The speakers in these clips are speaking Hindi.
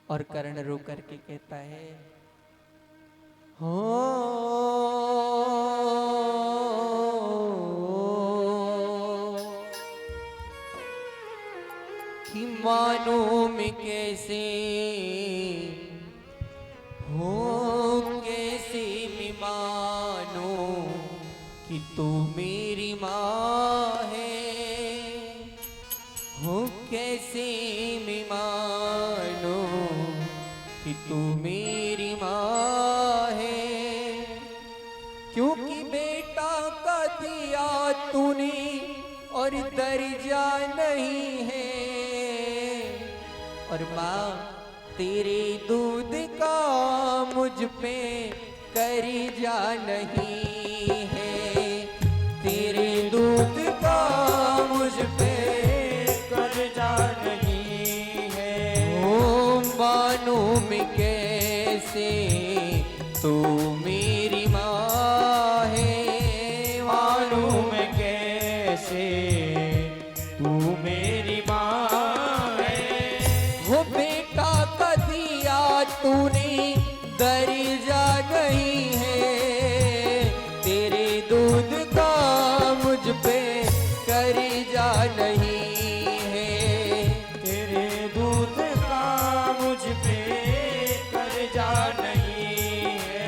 और कर्ण रो करके कहता है, हो कि मानो मैं कैसे हो, कैसे मैं मानो कि तू मेरी माँ है, हो कैसे मैं मानो कि तू मेरी माँ है, क्योंकि बेटा का दिया तूने और दर्जा नहीं है, और माँ तेरे दूध का मुझ पे कर्जा नहीं है, तेरे दूध का मुझ पे कर्जा नहीं है। ओ मानो मैं कैसे तू मेरी माँ है, मानो मैं कैसे तू मेरी माँ है। हो बेटा का दिया तूने दर्जा नहीं है, तेरे दूध का मुझ पे कर्जा नहीं है, तेरे दूध का मुझ पे कर्जा नहीं है।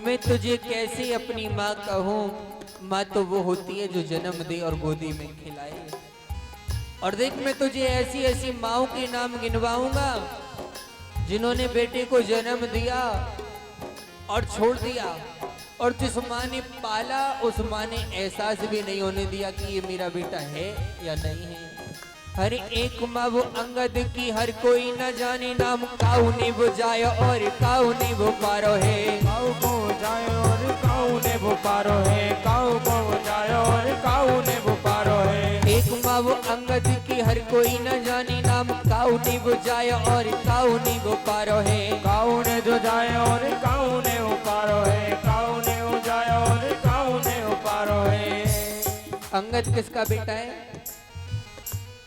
मैं तुझे कैसे अपनी माँ कहूँ, माँ तो वो होती है जो जन्म दे और गोदी में खिलाए। और देख मैं तुझे ऐसी ऐसी माँओं के नाम गिनवाऊंगा जिन्होंने बेटे को जन्म दिया और छोड़ दिया, और जिस माँ ने पाला उस माँ ने एहसास भी नहीं होने दिया कि ये मेरा बेटा है या नहीं है। हर एक माँ वो अंगद की हर कोई न जाने नाम, काऊ ने वो जाय और काऊ ने वो पारो है, काऊ को जाए और काऊ ने वो पारो है, काऊ को जाए और काऊ ने वो पारो है। एक माँ वो अंगद की हर कोई न जाने नाम, काऊ ने वो जाय और काऊ ने वो पारो है, काऊ ने जो जाए और काऊ ने वो पारो है, काऊ ने वो जाए और काऊ ने वो पारो है। अंगद किसका बेटा है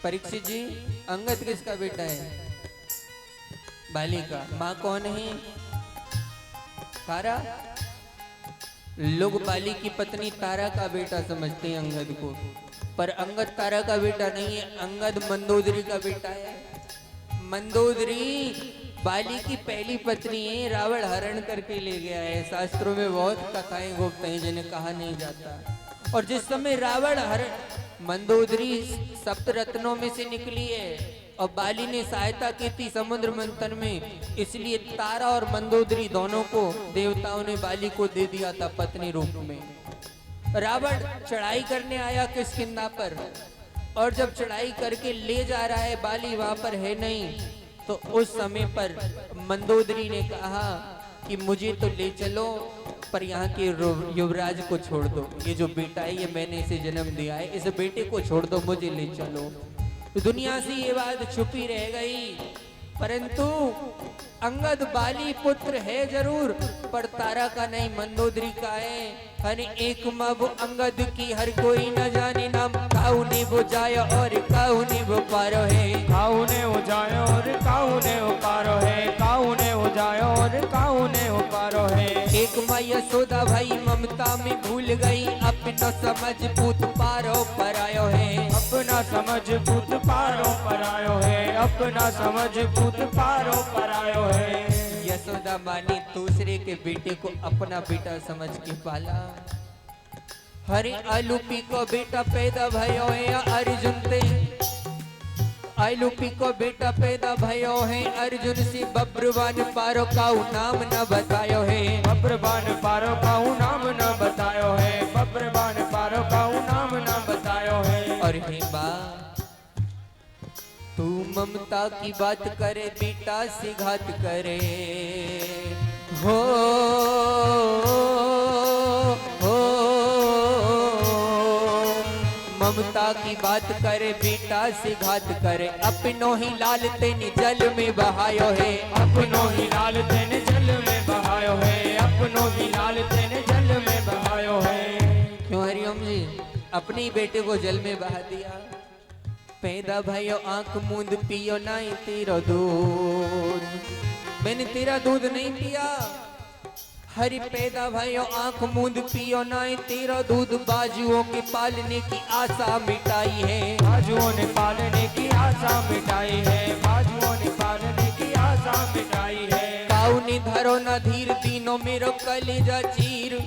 परीक्षित जी? अंगद किसका बेटा है? बाली का। माँ कौन है? तारा। लोग बाली की पत्नी तारा का बेटा समझते हैं अंगद को, पर अंगद तारा का बेटा नहीं है, अंगद मंदोदरी का बेटा है। मंदोदरी बाली की पहली पत्नी है, रावण हरण करके ले गया है। शास्त्रों में बहुत कथाएं गुप्त हैं जिन्हें कहा नहीं जाता। और जिस समय रावण हरण, मंदोदरी सप्तरत्नों में से निकली है और बाली ने सहायता की थी समुद्र मंथन में, इसलिए तारा और मंदोदरी दोनों को देवताओं ने बाली को दे दिया था पत्नी रूप में। रावण चढ़ाई करने आया किष्किंधा पर, और जब चढ़ाई करके ले जा रहा है बाली वहां पर है नहीं, तो उस समय पर मंदोदरी ने कहा कि मुझे तो ले चलो पर यहाँ के युवराज को छोड़ दो, ये जो बेटा है ये मैंने इसे जन्म दिया है, इस बेटे को छोड़ दो, मुझे ले चलो। तो दुनिया से ये बात छुपी रह गई, परंतु अंगद बाली पुत्र है जरूर, पर तारा का नहीं मंदोदरी का है। हर एक माँ वो अंगद की हर कोई न जाने नाम, काऊ ने वो जाय और काऊ ने वो पारो है, काऊ ने वो जाए और काऊ ने वो पारो है, काऊ ने वो जाए और काऊ ने वो पारो है। एक माँ यशोदा भाई ममता में भूल गई, अपना समझ पूत पारो पर आयो है, अपना समझ पूत पारो पर आयो है, अपना समझ पूत पारो पर आयो है। यशोदा माँ ने दूसरे के बेटे को अपना बेटा समझ के पाला। हरे आलूपी को बेटा पैदा भयो है अर्जुन ते, आलूपी को बेटा पैदा भयो है अर्जुन से, बब्रवान पारो काऊ नाम न बतायो है, बब्रवान पारो काऊ नाम न बतायो है, बब्रवान पारो काऊ नाम न बतायो है। और हे माँ तू ममता की बात करे बेटा से घात करे, हो ममता की बात करे, बेटा से घात करे, अपनों ही लाल तेने जल में बहायो है, अपनों ही लाल तेने जल में बहायो है, अपनों ही लाल तेने जल में बहायो है। क्यों हरिओम जी? अपने ही बेटे को जल में बहा दिया। पैदा भाइयों आंख मूंद पियो नहीं तेरा दूध, मैंने तेरा दूध नहीं पिया। हरि पैदा भाइयों आंख मूंद पियो नहीं तेरा दूध, बाजुओं के पालने की आशा मिटाई है, बाजुओं ने पालने की आशा मिटाई है, बाजुओं ने पालने की आशा मिटाई है। काउनी धरो न धीर तीनों मेरो कलेजा चीर,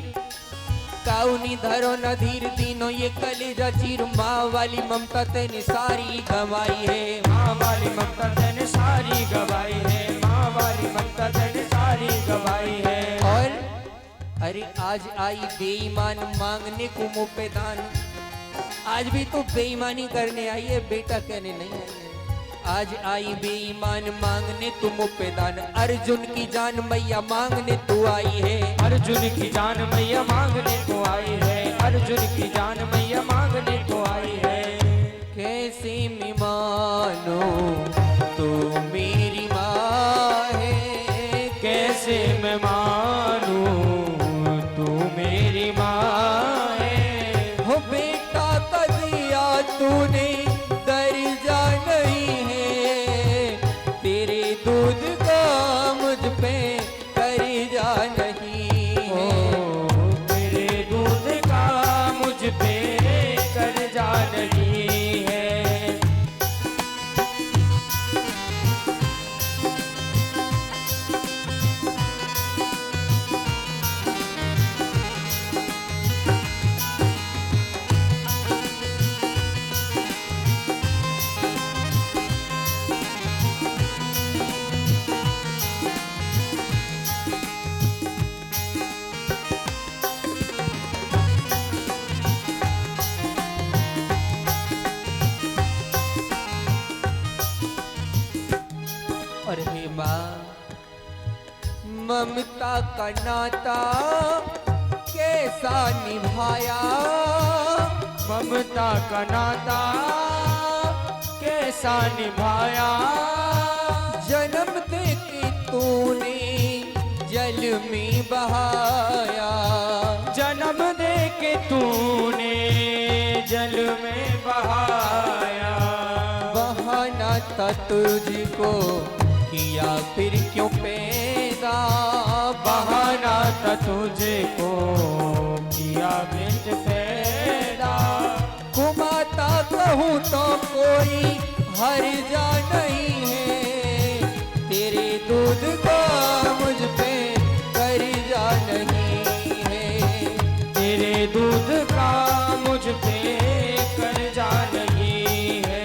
काउनी धरो न धीर तीनों ये कलेजा चीर, माँ वाली ममता तेने सारी गवाई है, माँ वाली ममता तेने सारी गवाई है, माँ वाली ममता तेने सारी गवाई है। और अरे आज आई बेईमान मांगने को मुँह पे दान, आज भी तो बेईमानी करने आई है, बेटा कहने नहीं आई है। आज आई बेईमान मांगने तू मुँह पे दान, अर्जुन की जान मैया मांगने तू आई है, अर्जुन की जान मैया मांगने को आई है, अर्जुन की जान मैया मांगने को आई है। कैसे मैं मानो तू मेरी माँ है, कैसे मैं मानूं तू मेरी माँ है। हो बेटा का दिया तूने दर्जा नहीं है, तेरे दूध का मुझ पे कर्जा नहीं है, तेरे दूध का मुझ पे कर्जा नहीं है। और हे माँ ममता का नाता कैसा निभाया, ममता का नाता कैसा निभाया, जन्म दे के तूने जल में बहाया, जन्म दे के तूने जल में बहाया। बहाना था तुझको किया फिर क्यों पैदा, बहाना था तुझको किया बिन पैदा। घुमाता कहूँ तो कोई हर्जा नहीं है, तेरे दूध का मुझ पे कर्जा नहीं है, तेरे दूध का मुझ पे कर्जा नहीं है।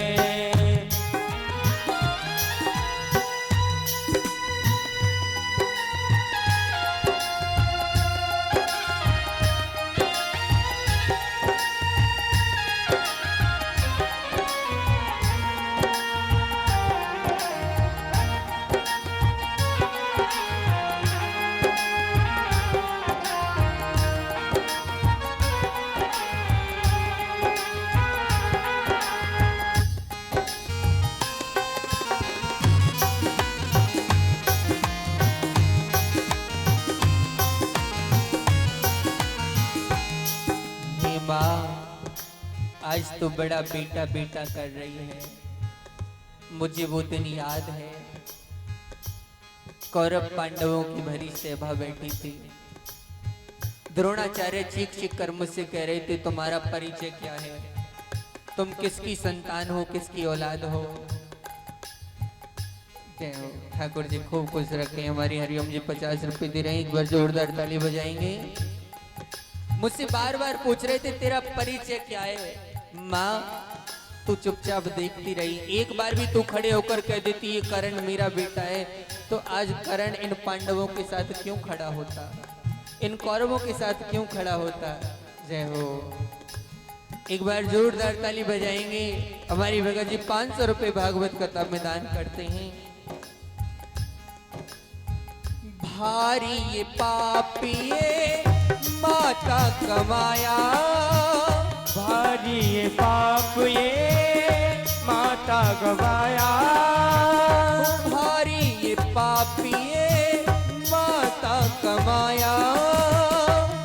हे माँ आज तो बड़ा बेटा बेटा कर रही है, मुझे वो दिन याद है कौरव पांडवों की भरी सभा बैठी थी, द्रोणाचार्य चीख चीख कर मुझसे कह रहे थे तुम्हारा परिचय क्या है, तुम किसकी संतान हो, किसकी औलाद हो। जय हो ठाकुर जी, खूब खुश रखें। हमारी हरिओम जी 50 रुपए दे रहे हैं, एक बार जोरदार ताली बजाएंगे। मुझसे बार बार पूछ रहे थे तेरा परिचय क्या है। माँ तू चुपचाप देखती रही, एक बार भी तू खड़े होकर कह देती ये कर्ण मेरा बेटा है, तो आज कर्ण इन पांडवों के साथ क्यों खड़ा होता, इन कौरवों के साथ क्यों खड़ा होता। जय हो। एक बार जोरदार ताली बजाएंगे। हमारी भगत जी 500 रुपए भागवत कथा में दान करते हैं। भारी ये पापिए माता कमाया, भारी ये पाप ये माता गवाया, भारी ये पापिए माता कमाया,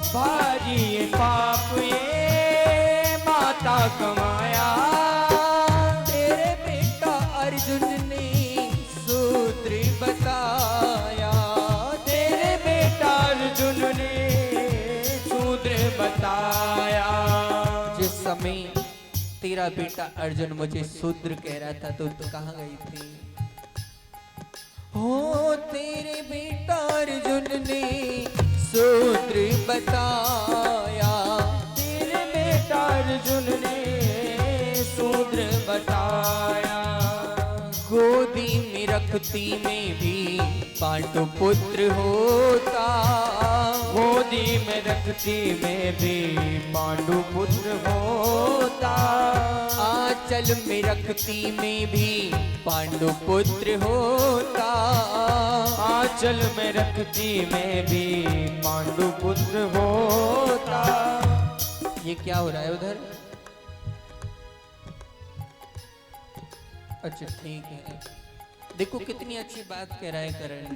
भारी ये पाप ये माता कमाया। तेरे बेटा अर्जुन ने सूत्र बताया, तेरे बेटा अर्जुन ने शूद्र बताया। जिस समय तेरा बेटा अर्जुन मुझे शूद्र कह रहा था तो कहाँ गई थी? हो तेरे बेटा अर्जुन ने सूत्र बताया, तेरे बेटा अर्जुन ने शूद्र बताया। गोदी में रखती में भी पांडु पुत्र होता, गोदी में रखती में भी पांडु पुत्र होता, आंचल में रखती में भी पांडु पुत्र होता, आंचल में रखती में भी पांडु पुत्र होता। ये क्या हो रहा है उधर? अच्छा ठीक है। देखो कितनी अच्छी बात कह रहा है करण।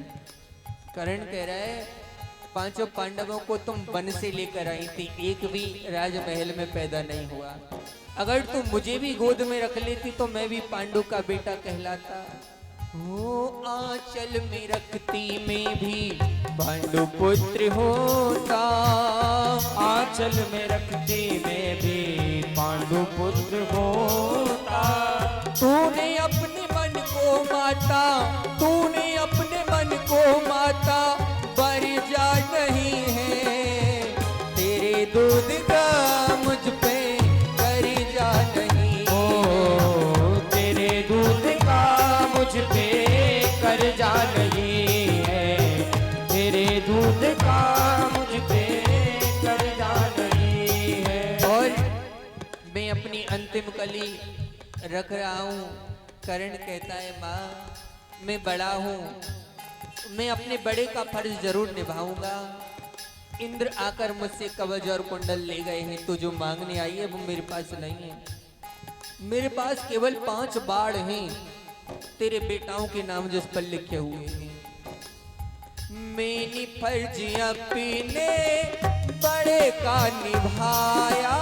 करण कह रहा है पांचों पांडवों को तुम वन से लेकर आई थी, एक भी राजमहल में पैदा नहीं हुआ। अगर तुम मुझे भी गोद में रख लेती तो मैं भी पांडु का बेटा कहलाता। हो आंचल में रखती में भी पांडु पुत्र होता, आंचल में रखती में भी पांडु पुत्र होता। तूने अपने मन को माता, तूने अपने मन को माता, बरजा नहीं है तेरे दूध का मुझ पे कर्जा नहीं। ओ तेरे दूध का मुझ पे कर्जा नहीं है, तेरे दूध का मुझ पे कर्जा नहीं है। और मैं अपनी अंतिम कली रख रहा हूँ। करण कहता है माँ मैं बड़ा हूँ, मैं अपने बड़े का फर्ज जरूर निभाऊंगा। इंद्र आकर मुझसे कवच और कुंडल ले गए हैं, तो जो मांगने आई है वो मेरे पास नहीं है। मेरे पास केवल 5 बाण हैं तेरे बेटाओं के नाम जिस पर लिखे हुए हैं। मैंने फर्ज अपने बड़े का निभाया,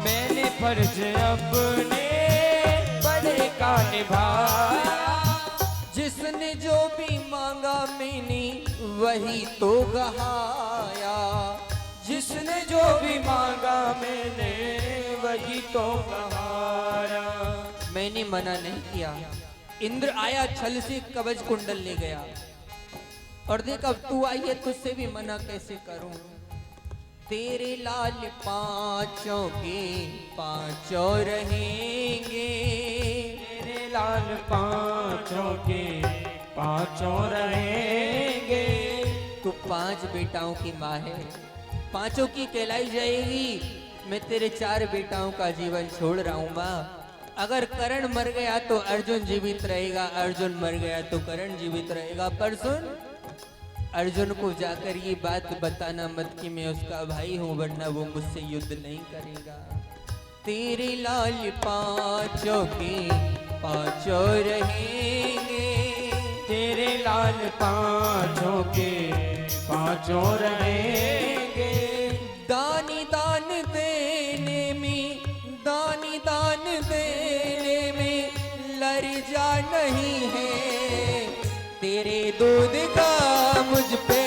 मैंने फर्ज अपने बड़े का निभाया। जिसने जो भी मांगा मैंने वही तो गहाया, जिसने जो भी मांगा मैंने वही तो गहाया। मैंने मना नहीं किया। इंद्र आया छल से कवच कुंडल ले गया, और देख अब तू आई है तुझसे भी मना कैसे करूं। तेरे लाल पांचों के पांचों रहेंगे, तेरे लाल पांचों के पांचों रहेंगे। तू 5 बेटाओं की माँ है, पांचों की कहलाई जाएगी। मैं तेरे 4 बेटाओं का जीवन छोड़ रहा हूँ माँ। अगर करण मर गया तो अर्जुन जीवित रहेगा, अर्जुन मर गया तो करण जीवित रहेगा। पर सुन, अर्जुन को जाकर ये बात बताना मत कि मैं उसका भाई हूँ, वरना वो मुझसे युद्ध नहीं करेगा। तेरे लाल पांचों के पांचों रहेंगे, तेरे लाल पांचों के पांचों रहेंगे। दानी दान देने में, दानी दान देने में लर्जा नहीं है। तेरे दूध का मुझ पे